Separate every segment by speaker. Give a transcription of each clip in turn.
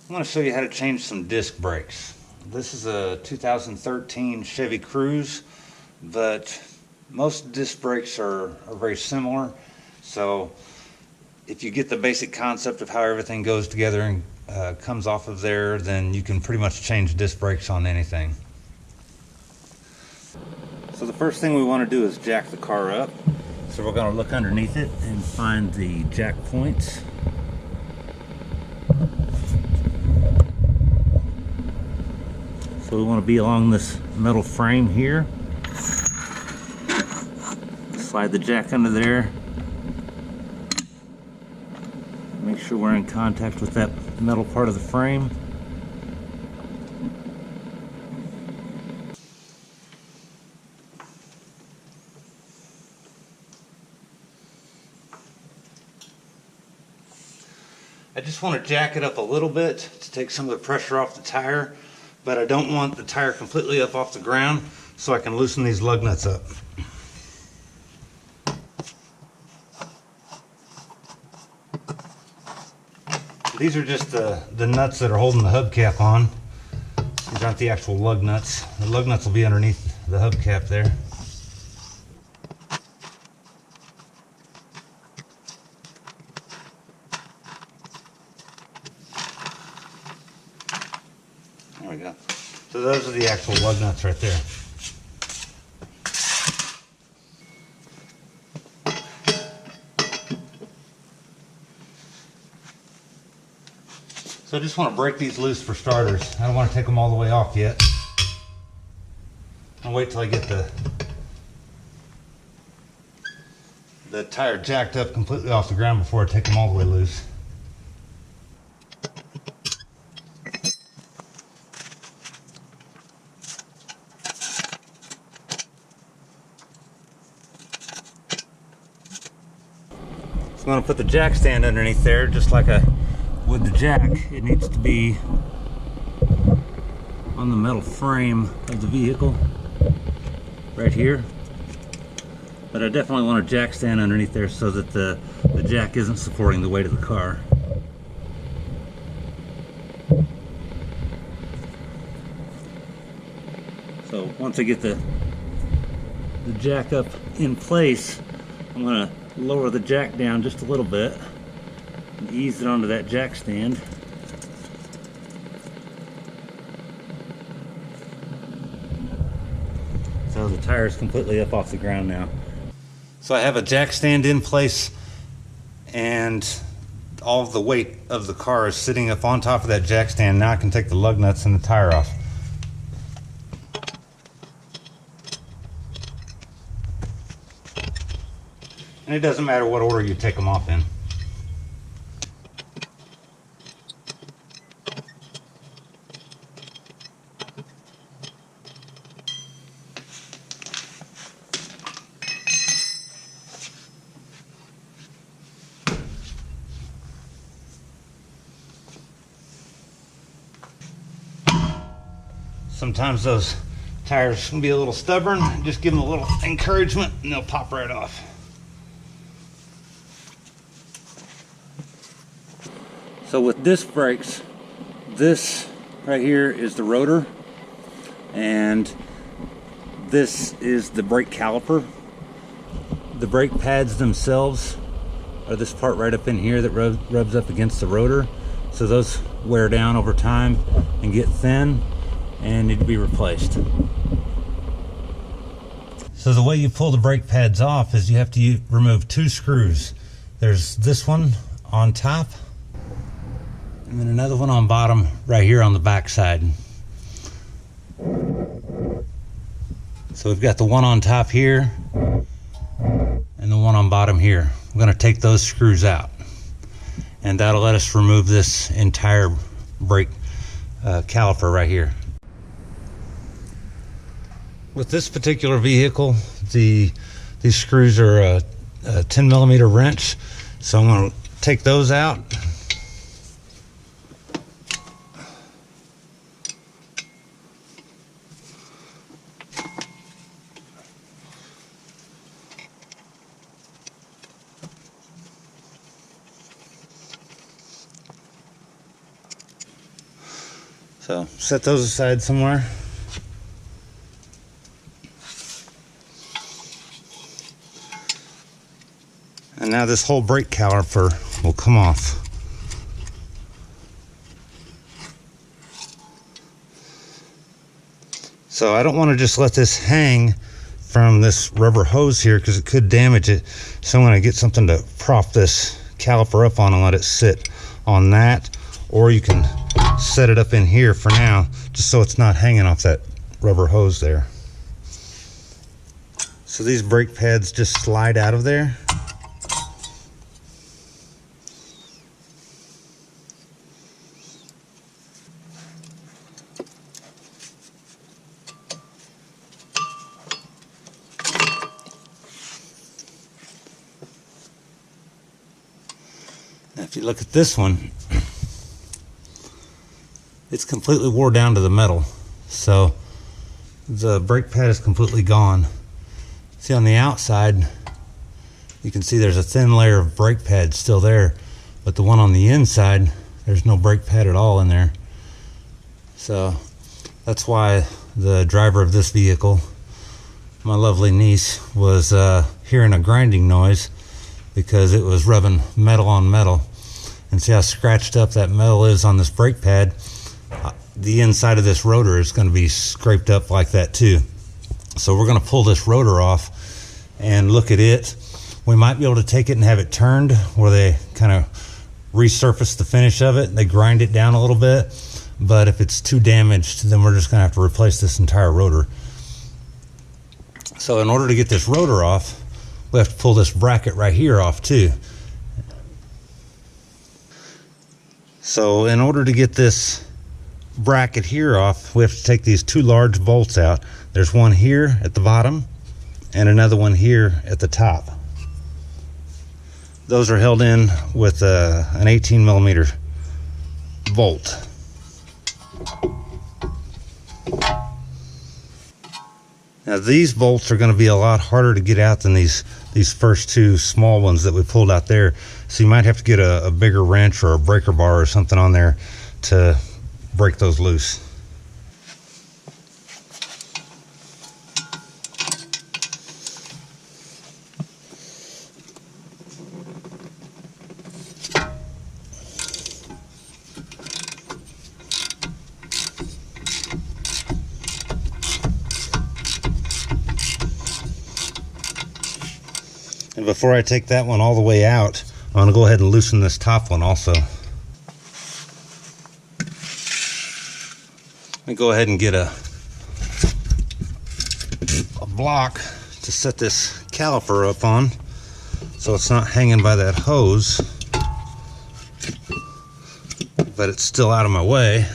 Speaker 1: I want to show you how to change some disc brakes. This is a 2013 Chevy Cruze, but most disc brakes are very similar. So if you get the basic concept of how everything goes together and comes off of there, then you can pretty much change disc brakes on anything. So the first thing we want to do is jack the car up. So we're going to look underneath it and find the jack points. So we want to be along this metal frame here. Slide the jack under there. Make sure we're in contact with that metal part of the frame. I just want to jack it up a little bit to take some of the pressure off the tire, but I don't want the tire completely up off the ground, so I can loosen these lug nuts up. These are just the nuts that are holding the hubcap on. These aren't the actual lug nuts. The lug nuts will be underneath the hubcap there. There we go. So those are the actual lug nuts right there. So I just want to break these loose for starters. I don't want to take them all the way off yet. I'll wait till I get the tire jacked up completely off the ground before I take them all the way loose. So I'm going to put the jack stand underneath there, just like I would the jack. It needs to be on the metal frame of the vehicle, right here. But I definitely want a jack stand underneath there so that the jack isn't supporting the weight of the car. So once I get the jack up in place, I'm going to lower the jack down just a little bit and ease it onto that jack stand. So the tire is completely up off the ground now. So I have a jack stand in place, and all of the weight of the car is sitting up on top of that jack stand. Now I can take the lug nuts and the tire off. And it doesn't matter what order you take them off in. Sometimes those tires can be a little stubborn. Just give them a little encouragement and they'll pop right off. So with disc brakes, this right here is the rotor, and this is the brake caliper. The brake pads themselves are this part right up in here that rubs up against the rotor. So those wear down over time and get thin and need to be replaced. So the way you pull the brake pads off is you have to remove two screws. There's this one on top, and then another one on bottom right here on the back side. So we've got the one on top here and the one on bottom here. We're going to take those screws out, and that'll let us remove this entire brake caliper right here. With this particular vehicle, these screws are a 10mm wrench, so I'm going to take those out. So set those aside somewhere. And now this whole brake caliper will come off. So I don't want to just let this hang from this rubber hose here because it could damage it. So I'm going to get something to prop this caliper up on and let it sit on that. Or you can set it up in here for now, just so it's not hanging off that rubber hose there. So these brake pads just slide out of there. Now if you look at this one, it's completely wore down to the metal. So the brake pad is completely gone. See on the outside, you can see there's a thin layer of brake pad still there, but the one on the inside, there's no brake pad at all in there. So that's why the driver of this vehicle, my lovely niece, was hearing a grinding noise, because it was rubbing metal on metal. And see how scratched up that metal is on this brake pad? The inside of this rotor is going to be scraped up like that too. So we're going to pull this rotor off and look at it. We might be able to take it and have it turned where they kind of resurface the finish of it. They grind it down a little bit. But if it's too damaged, then we're just going to have to replace this entire rotor. So in order to get this rotor off, we have to pull this bracket right here off too. So in order to get this bracket here off, we have to take these two large bolts out. There's one here at the bottom and another one here at the top. Those are held in with an 18 millimeter bolt. Now these bolts are going to be a lot harder to get out than these first two small ones that we pulled out there. So you might have to get a bigger wrench or a breaker bar or something on there to break those loose. And before I take that one all the way out, I'm going to go ahead and loosen this top one also. Let me go ahead and get a block to set this caliper up on so it's not hanging by that hose, but it's still out of my way.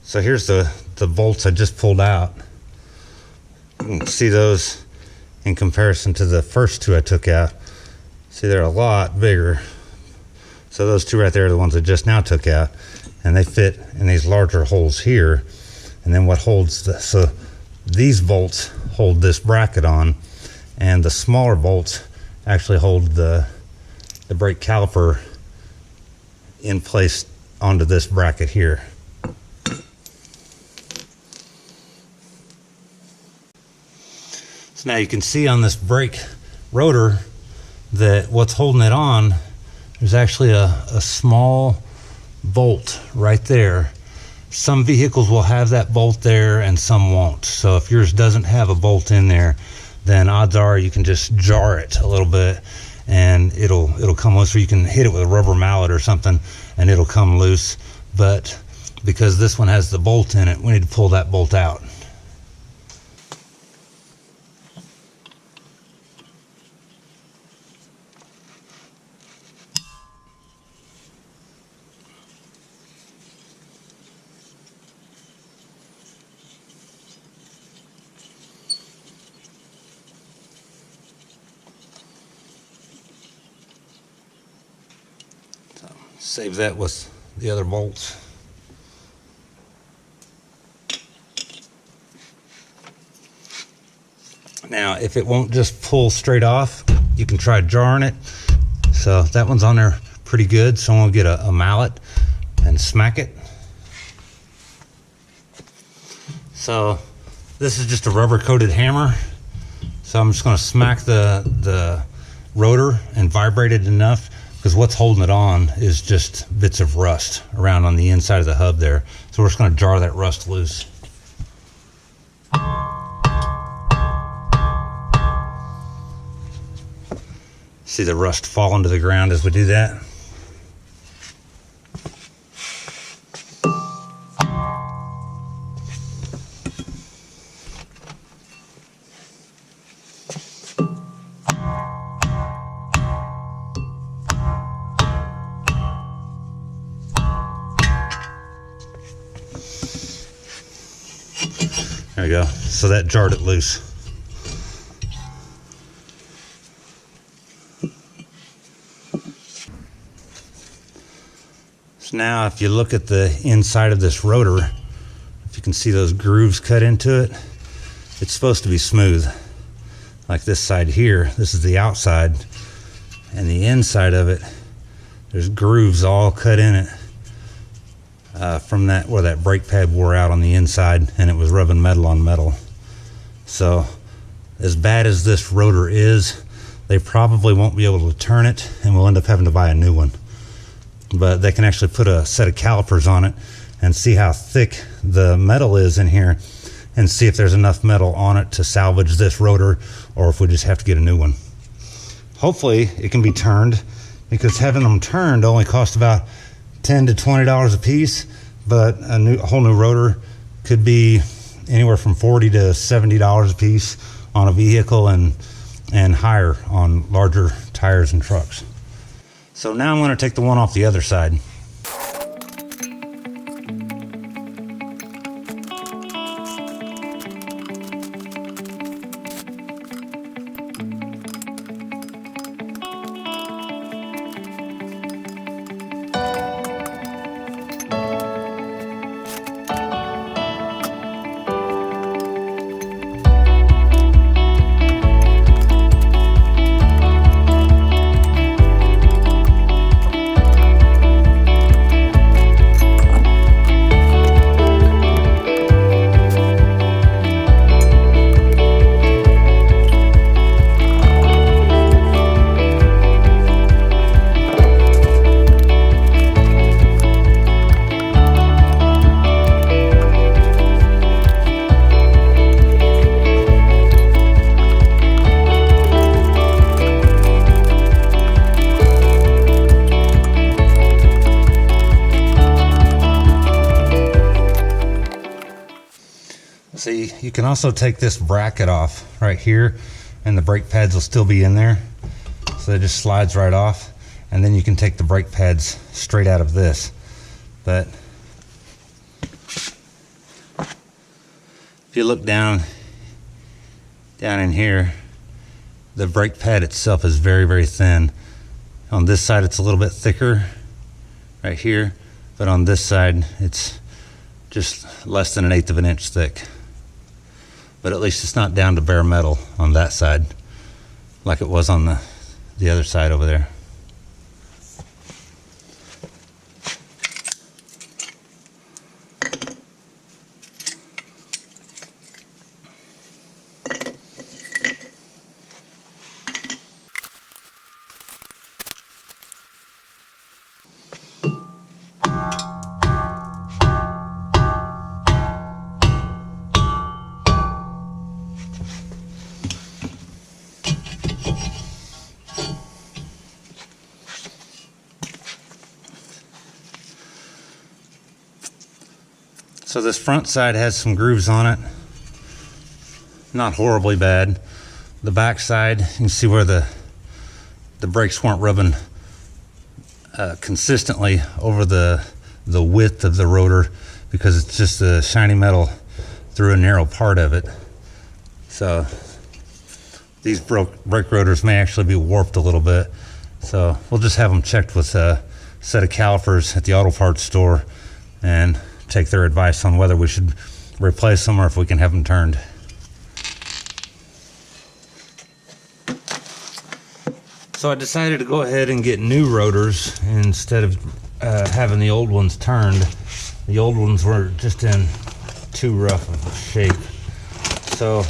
Speaker 1: So here's the bolts I just pulled out. You can see those in comparison to the first two I took out. See, they're a lot bigger. So those two right there are the ones I just now took out, and they fit in these larger holes here. And then what holds so these bolts hold this bracket on, and the smaller bolts actually hold the brake caliper in place onto this bracket here. So now you can see on this brake rotor that what's holding it on, there's actually a small bolt right there. Some vehicles will have that bolt there and some won't. So if yours doesn't have a bolt in there, then odds are you can just jar it a little bit and it'll come loose, or you can hit it with a rubber mallet or something and it'll come loose. But because this one has the bolt in it, we need to pull that bolt out. Save that with the other bolts. Now, if it won't just pull straight off, you can try jarring it. So that one's on there pretty good. So I'm gonna get a mallet and smack it. So this is just a rubber coated hammer. So I'm just gonna smack the rotor and vibrate it enough, because what's holding it on is just bits of rust around on the inside of the hub there. So we're just gonna jar that rust loose. See the rust fall into the ground as we do that. There we go. So that jarred it loose. So now if you look at the inside of this rotor, if you can see those grooves cut into it, it's supposed to be smooth. Like this side here, this is the outside, and the inside of it, there's grooves all cut in it. From that where that brake pad wore out on the inside and it was rubbing metal on metal. So as bad as this rotor is, they probably won't be able to turn it, and we'll end up having to buy a new one. But they can actually put a set of calipers on it and see how thick the metal is in here, and see if there's enough metal on it to salvage this rotor, or if we just have to get a new one. Hopefully it can be turned, because having them turned only cost about $10 to $20 a piece, but a whole new rotor could be anywhere from $40 to $70 a piece on a vehicle, and higher on larger tires and trucks. So now I'm going to take the one off the other side. See, you can also take this bracket off right here, and the brake pads will still be in there. So it just slides right off, and then you can take the brake pads straight out of this. But if you look down in here, the brake pad itself is very, very thin. On this side it's a little bit thicker right here, but on this side it's just less than 1/8 of an inch thick. But at least it's not down to bare metal on that side like it was on the other side over there. So this front side has some grooves on it, not horribly bad. The back side, you can see where the brakes weren't rubbing consistently over the width of the rotor, because it's just the shiny metal through a narrow part of it. So these brake rotors may actually be warped a little bit. So we'll just have them checked with set of calipers at the auto parts store and take their advice on whether we should replace them or if we can have them turned. So I decided to go ahead and get new rotors instead of having the old ones turned. The old ones were just in too rough of a shape. So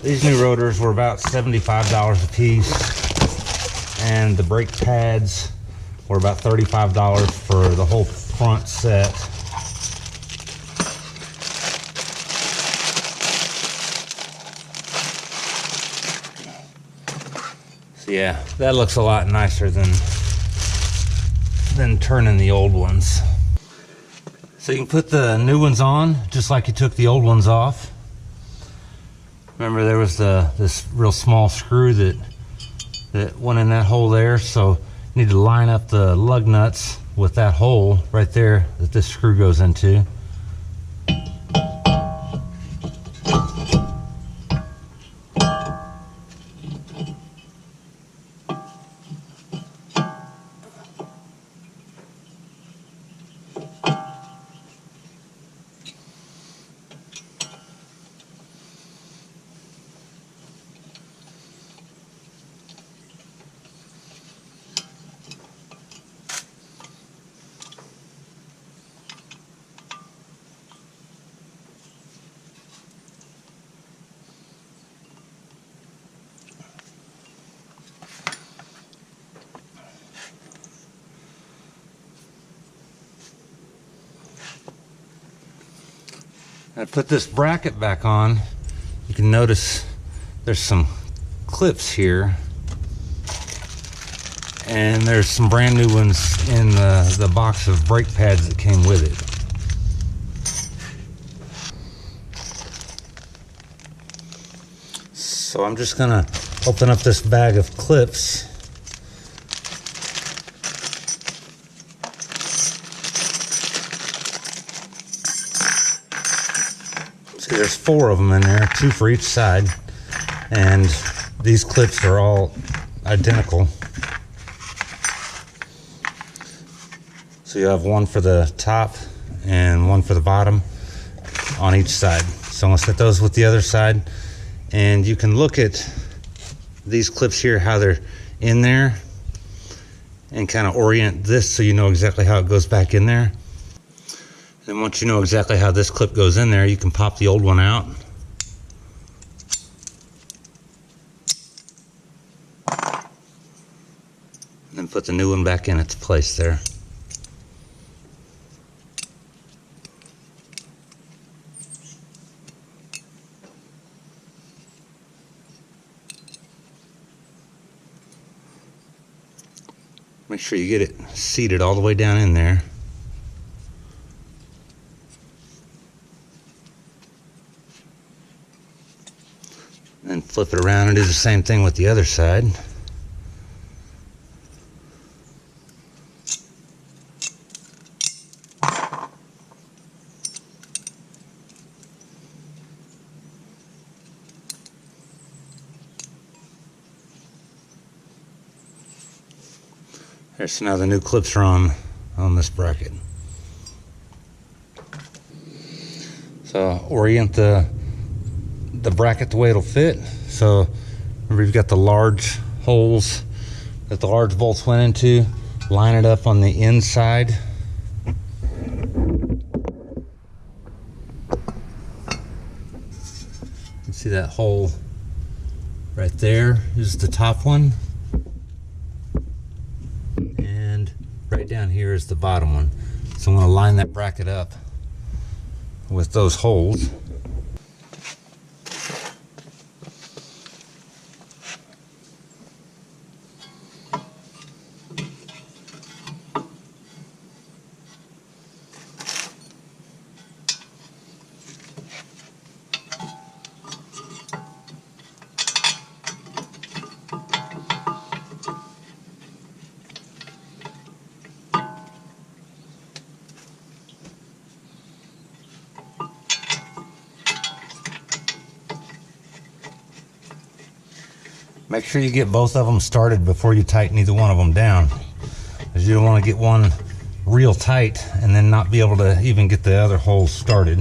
Speaker 1: these new rotors were about $75 a piece, and the brake pads were about $35 for the whole front set. So yeah, that looks a lot nicer than turning the old ones. So you can put the new ones on just like you took the old ones off. Remember, there was this real small screw that went in that hole there, so you need to line up the lug nuts with that hole right there that this screw goes into. I put this bracket back on. You can notice there's some clips here, and there's some brand new ones in the box of brake pads that came with it. So I'm just gonna open up this bag of clips. See, there's 4 of them in there, 2 for each side, and these clips are all identical. So you have one for the top and one for the bottom on each side. So I'm gonna set those with the other side, and you can look at these clips here, how they're in there, and kind of orient this so you know exactly how it goes back in there. And once you know exactly how this clip goes in there, you can pop the old one out. And then put the new one back in its place there. Make sure you get it seated all the way down in there. And flip it around and do the same thing with the other side. There, so now the new clips are on this bracket. So orient the bracket the way it'll fit. So remember, you've got the large holes that the large bolts went into. Line it up on the inside. You see that hole right there is the top one, and right down here is the bottom one. So I'm going to line that bracket up with those holes. Make sure you get both of them started before you tighten either one of them down. because you don't want to get one real tight and then not be able to even get the other holes started.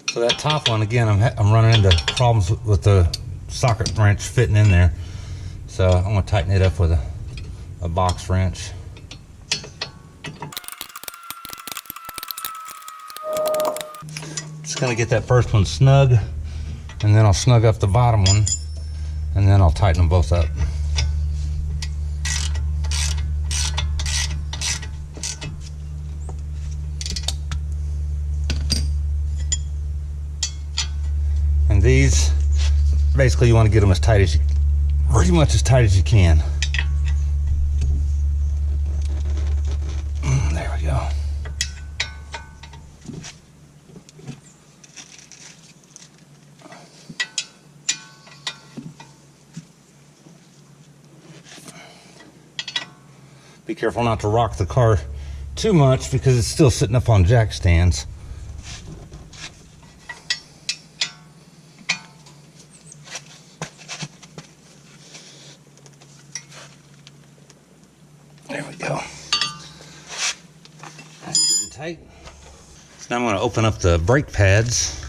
Speaker 1: So that top one, again, I'm running into problems with the socket wrench fitting in there. So I'm going to tighten it up with a box wrench. Just going to get that first one snug, and then I'll snug up the bottom one, and then I'll tighten them both up. And these, basically you want to get them as tight as you, pretty much as tight as you can. There we go. Be careful not to rock the car too much because it's still sitting up on jack stands. There we go. That's getting tight. So now I'm going to open up the brake pads.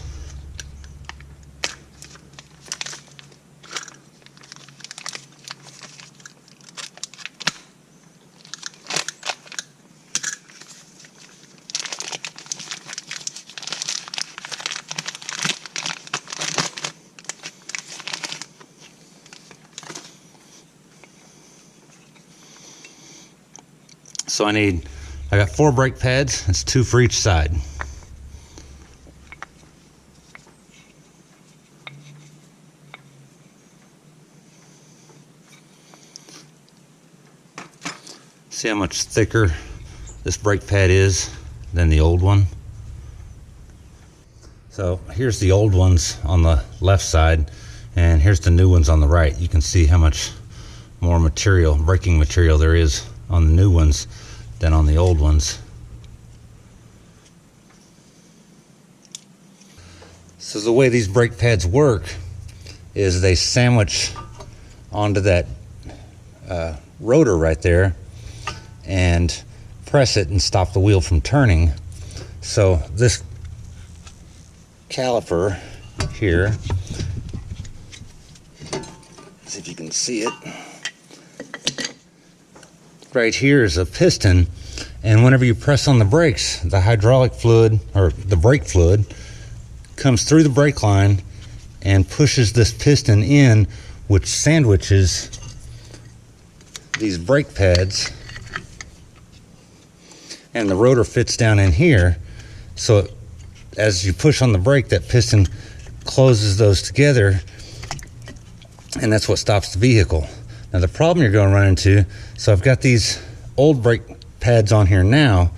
Speaker 1: So I got 4 brake pads. It's 2 for each side. See how much thicker this brake pad is than the old one? So here's the old ones on the left side, and here's the new ones on the right. You can see how much more material, braking material there is on the new ones than on the old ones. So the way these brake pads work is they sandwich onto that rotor right there and press it and stop the wheel from turning. So this caliper here, see if you can see it. Right here is a piston, and whenever you press on the brakes, the hydraulic fluid or the brake fluid comes through the brake line and pushes this piston in, which sandwiches these brake pads, and the rotor fits down in here. So as you push on the brake, that piston closes those together, and that's what stops the vehicle. Now the problem you're going to run into, so I've got these old brake pads on here now,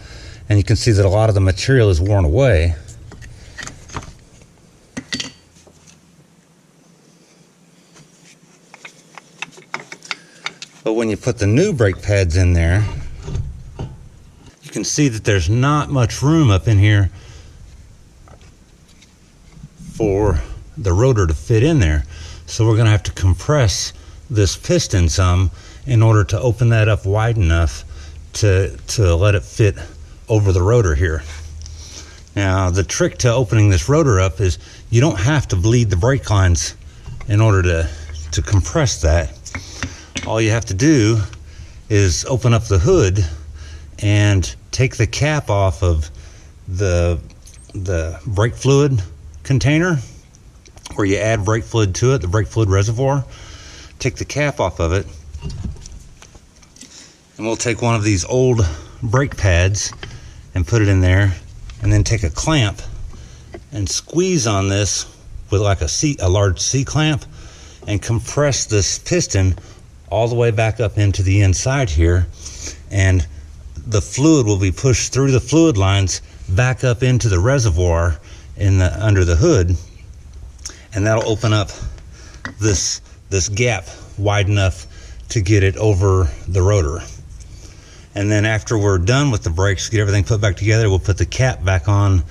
Speaker 1: and you can see that a lot of the material is worn away. But when you put the new brake pads in there, you can see that there's not much room up in here for the rotor to fit in there. So we're going to have to compress this piston some in order to open that up wide enough to let it fit over the rotor here. Now the trick to opening this rotor up is you don't have to bleed the brake lines in order to compress that. All you have to do is open up the hood and take the cap off of the brake fluid container where you add brake fluid to it, the brake fluid reservoir. Take the cap off of it, and we'll take one of these old brake pads and put it in there, and then take a clamp and squeeze on this with like a large C-clamp and compress this piston all the way back up into the inside here, and the fluid will be pushed through the fluid lines back up into the reservoir under the hood, and that'll open up this gap wide enough to get it over the rotor. And then after we're done with the brakes, get everything put back together, we'll put the cap back on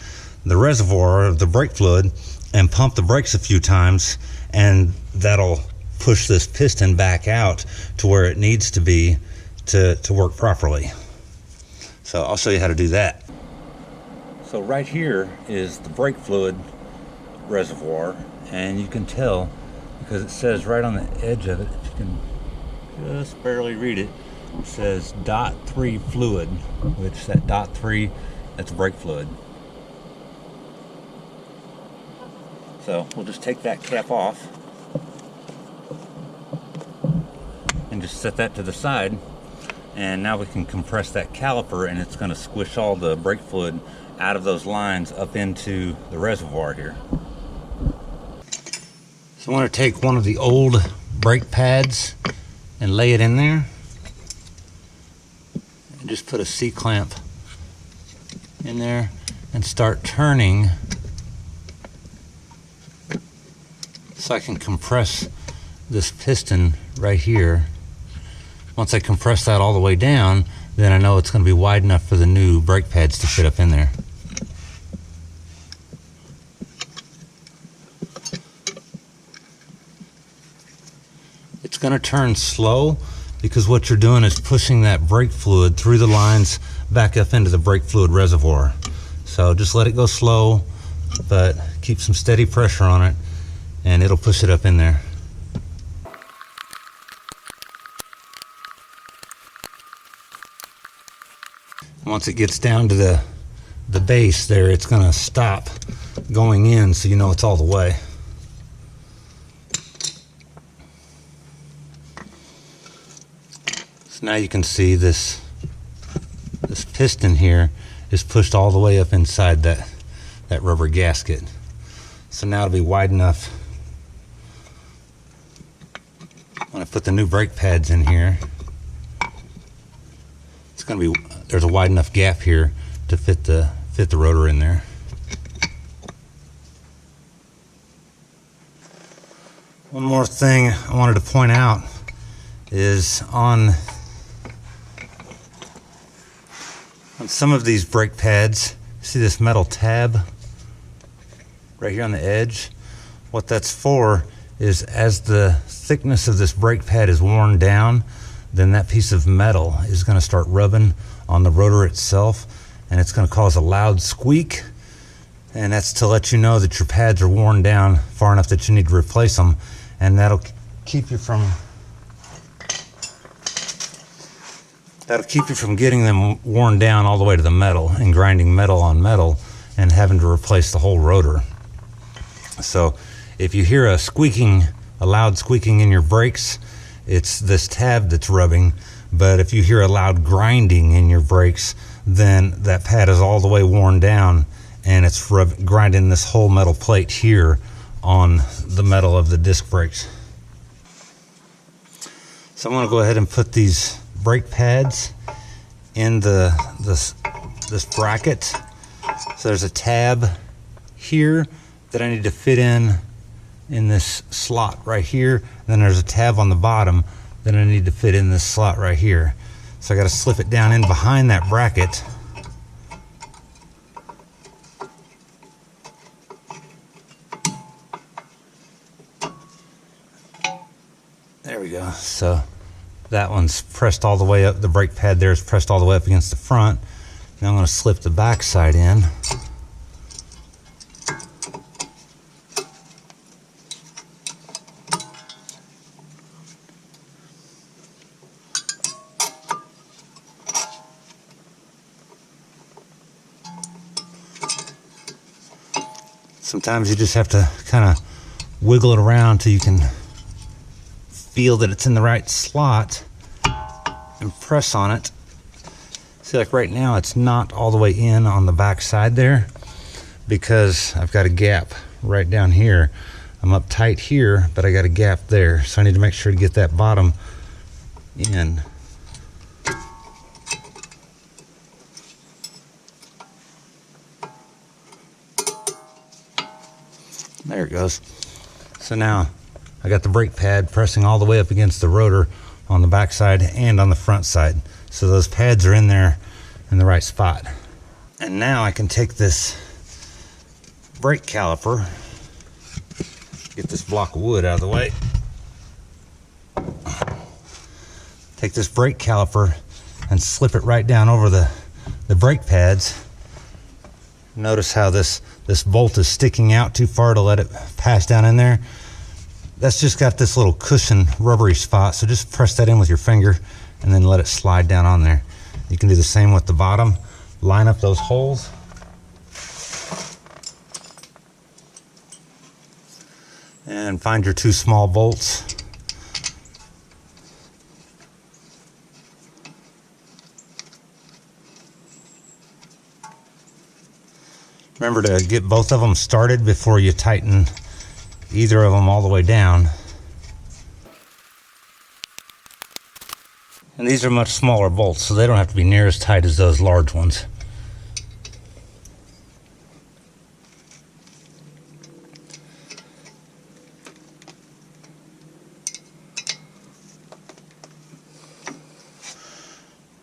Speaker 1: the reservoir of the brake fluid and pump the brakes a few times, and that'll push this piston back out to where it needs to be to work properly. So I'll show you how to do that. So right here is the brake fluid reservoir, and you can tell because it says right on the edge of it, if you can just barely read it, it says .3 fluid, which that .3, that's brake fluid. So we'll just take that cap off and just set that to the side, and now we can compress that caliper, and it's going to squish all the brake fluid out of those lines up into the reservoir here. So I want to take one of the old brake pads and lay it in there, and just put a C-clamp in there and start turning so I can compress this piston right here. Once I compress that all the way down, then I know it's going to be wide enough for the new brake pads to fit up in there. It's going to turn slow because what you're doing is pushing that brake fluid through the lines back up into the brake fluid reservoir. So just let it go slow, but keep some steady pressure on it, and it'll push it up in there. Once it gets down to the base there, it's going to stop going in, so you know it's all the way. So now you can see this piston here is pushed all the way up inside that rubber gasket. So now it'll be wide enough when I put the new brake pads in here. It's going to be, there's a wide enough gap here to fit the rotor in there. One more thing I wanted to point out is on some of these brake pads, see this metal tab right here on the edge? What that's for is as the thickness of this brake pad is worn down, then that piece of metal is going to start rubbing on the rotor itself, and it's going to cause a loud squeak, and that's to let you know that your pads are worn down far enough that you need to replace them, and that'll keep you from getting them worn down all the way to the metal and grinding metal on metal and having to replace the whole rotor. So if you hear a loud squeaking in your brakes, it's this tab that's rubbing. But if you hear a loud grinding in your brakes, then that pad is all the way worn down, and it's grinding this whole metal plate here on the metal of the disc brakes. So I'm going to go ahead and put these brake pads in this bracket. So there's a tab here that I need to fit in this slot right here. Then there's a tab on the bottom that I need to fit in this slot right here. So I got to slip it down in behind that bracket. There we go. So that one's pressed all the way up. The brake pad there is pressed all the way up against the front. Now I'm going to slip the back side in. Sometimes you just have to kind of wiggle it around till you can feel that it's in the right slot and press on it. See, like right now it's not all the way in on the back side there because I've got a gap right down here. I'm up tight here, but I got a gap there, so I need to make sure to get that bottom in. There it goes. So now I got the brake pad pressing all the way up against the rotor on the back side and on the front side. so those pads are in there in the right spot. And now I can take this brake caliper, get this block of wood out of the way, take this brake caliper and slip it right down over the brake pads. Notice how this bolt is sticking out too far to let it pass down in there. That's just got this little cushion rubbery spot, so just press that in with your finger and then let it slide down on there. You can do the same with the bottom. Line up those holes. And find your 2 small bolts. Remember to get both of them started before you tighten either of them all the way down. And these are much smaller bolts, so they don't have to be near as tight as those large ones.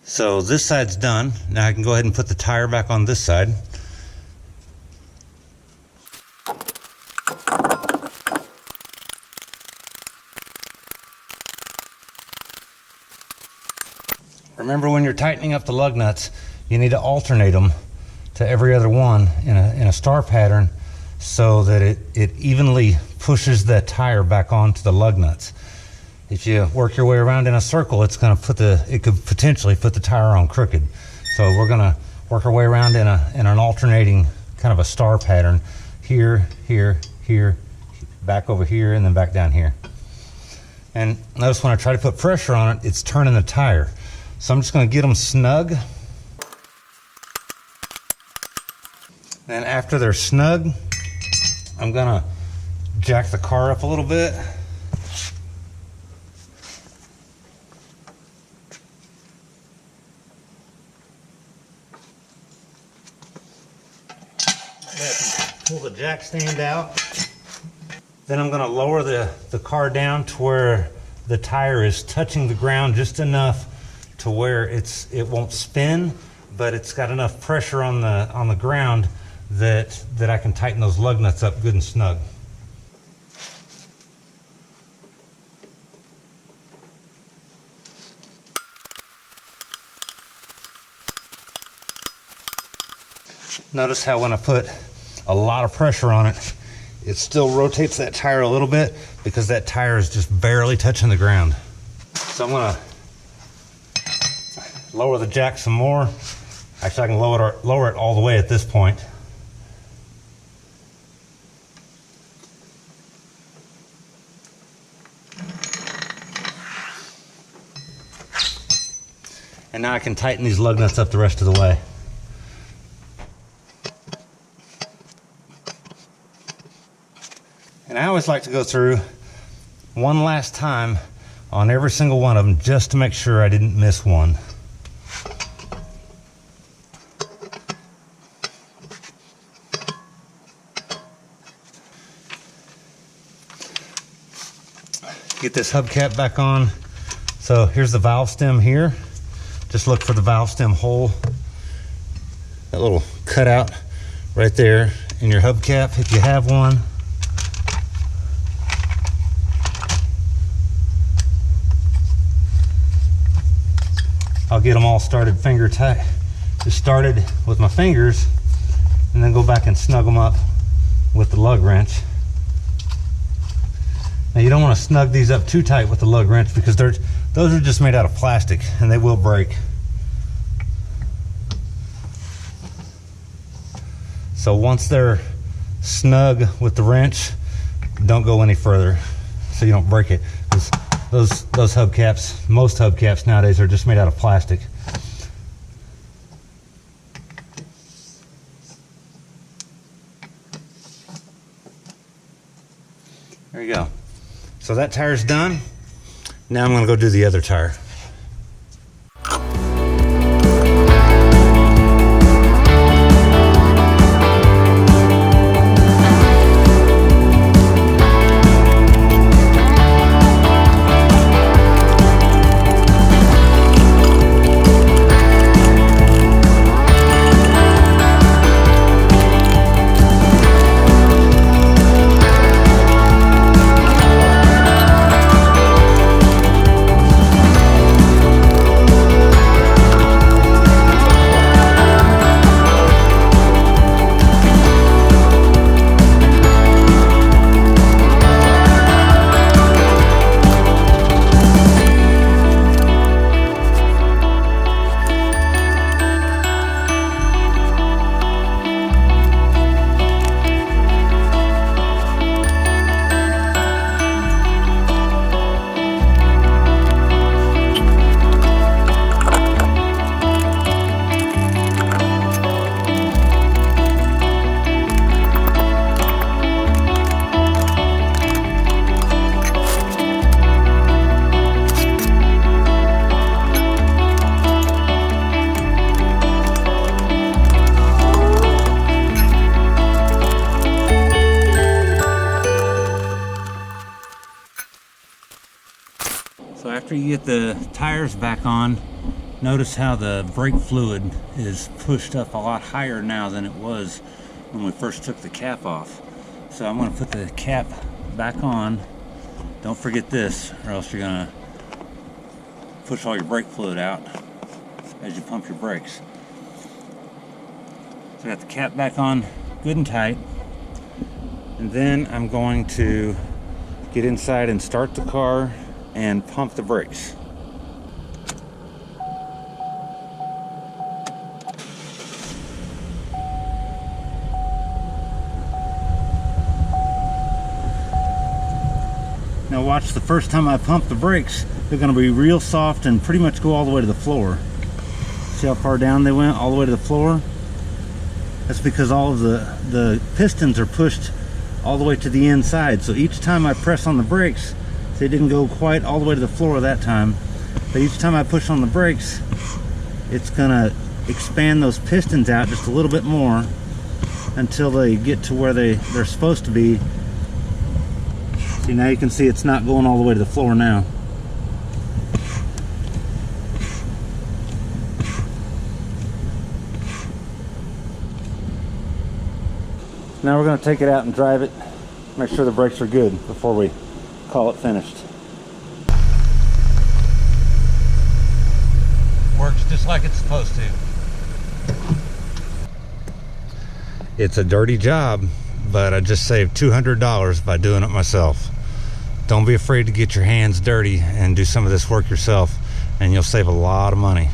Speaker 1: So this side's done. Now I can go ahead and put the tire back on this side. Remember, when you're tightening up the lug nuts, you need to alternate them to every other one in a star pattern so that it evenly pushes that tire back onto the lug nuts. If you work your way around in a circle, it could potentially put the tire on crooked. So we're gonna work our way around in an alternating kind of a star pattern. Here, here, here, back over here, and then back down here. And notice when I try to put pressure on it, it's turning the tire. So I'm just gonna get them snug. And after they're snug, I'm gonna jack the car up a little bit. Pull the jack stand out. Then I'm gonna lower the car down to where the tire is touching the ground just enough to where it won't spin, but it's got enough pressure on the ground that I can tighten those lug nuts up good and snug. Notice how when I put a lot of pressure on it, it still rotates that tire a little bit because that tire is just barely touching the ground. So I'm gonna lower the jack some more. Actually, I can lower it all the way at this point. And now I can tighten these lug nuts up the rest of the way. And I always like to go through one last time on every single one of them just to make sure I didn't miss one. Get this hubcap back on. So here's the valve stem here. Just look for the valve stem hole, that little cutout right there in your hubcap if you have one. I'll get them all started finger tight. Just started with my fingers and then go back and snug them up with the lug wrench. Now you don't want to snug these up too tight with the lug wrench because those are just made out of plastic and they will break. So once they're snug with the wrench, don't go any further so you don't break it. Those hubcaps, most hubcaps nowadays are just made out of plastic. There you go. So that tire's done. Now I'm going to go do the other tire. after you get the tires back on, notice how the brake fluid is pushed up a lot higher now than it was when we first took the cap off. So I'm going to put the cap back on. Don't forget this, or else you're going to push all your brake fluid out as you pump your brakes. So I got the cap back on good and tight. And then I'm going to get inside and start the car and pump the brakes. Now watch, the first time I pump the brakes, they're going to be real soft and pretty much go all the way to the floor. See how far down they went, all the way to the floor? That's because all of the pistons are pushed all the way to the inside. So each time I press on the brakes, they didn't go quite all the way to the floor that time, but each time I push on the brakes, it's gonna expand those pistons out just a little bit more until they get to where they're supposed to be. See, now you can see it's not going all the way to the floor now. Now we're going to take it out and drive it, make sure the brakes are good before we call it finished. Works just like it's supposed to. It's a dirty job, but I just saved $200 by doing it myself. Don't be afraid to get your hands dirty and do some of this work yourself, and you'll save a lot of money.